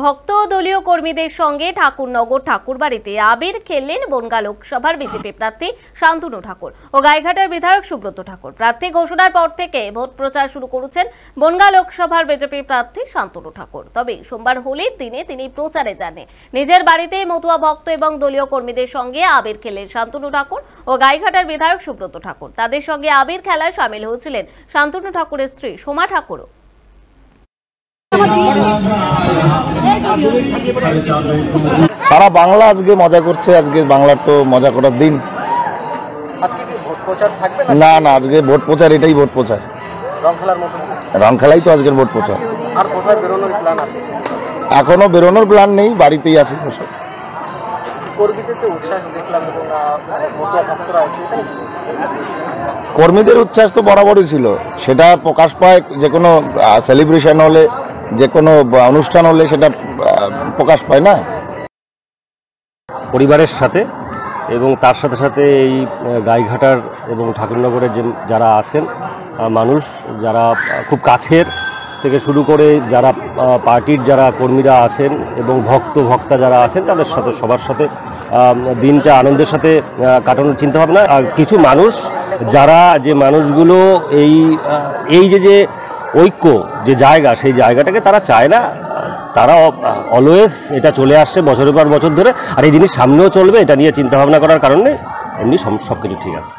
ভক্ত ও দলীয় কর্মীদের সঙ্গে ঠাকুরনগর ঠাকুরবাড়িতে আবির খেললেন বনগাঁ লোকসভার বিজেপি প্রার্থী শান্তনু ঠাকুর ও গাইঘাটার বিধায়ক সুব্রত ঠাকুর। প্রার্থী ঘোষণার পর থেকে ভোট প্রচার শুরু করেছেন বনগাঁ লোকসভার বিজেপি প্রার্থী শান্তনু ঠাকুর। তবে সোমবার হোলির দিনে তিনি প্রচারে যাননি। নিজের বাড়িতে মতুয়া ভক্ত এবং দলীয় কর্মীদের সঙ্গে আবির খেললেন শান্তনু ঠাকুর ও গাইঘাটার বিধায়ক সুব্রত ঠাকুর। তাদের সঙ্গে আবির খেলায় সামিল হয়েছিলেন শান্তনু ঠাকুরের স্ত্রী সোমা ঠাকুরও। সারা বাংলা আজকে মজা করছে। আজকে বাংলার তো মজা করার দিন। আজকে কি ভোট প্রচার থাকবে না না, আজকে ভোট প্রচার, এটাই ভোট প্রচার। রং খেলাই তো আজকের ভোট প্রচার। আর কোথায় বেরোনোর প্ল্যান আছে? এখনো বেরোনোর প্ল্যান নেই, বাড়িতেই আছি। কর্মীদের যে উচ্ছ্বাস দেখলাম এবং ভক্তরা আছে, কর্মীদের উচ্ছ্বাস তো বরাবরই ছিল। সেটা প্রকাশ পায় যে কোনো সেলিব্রেশন হলে, যে কোনো অনুষ্ঠান হলে সেটা প্রকাশ পায় না। পরিবারের সাথে এবং তার সাথে সাথে এই গাইঘাটার এবং ঠাকুরনগরের যে যারা আছেন মানুষ, যারা খুব কাছের থেকে শুরু করে যারা পার্টির যারা কর্মীরা আছেন এবং ভক্তা যারা আছেন, তাদের সাথে সবার সাথে দিনটা আনন্দের সাথে কাটানোর চিন্তাভাবনা। কিছু মানুষ যারা, যে মানুষগুলো এই যে ঐক্য যে জায়গা, সেই জায়গাটাকে তারা চায় না, তারা অলওয়েজ এটা চলে আসছে বছরের পর বছর ধরে, আর এই জিনিস সামনেও চলবে। এটা নিয়ে চিন্তাভাবনা করার কারণে এমনি সব কিছু ঠিক আছে।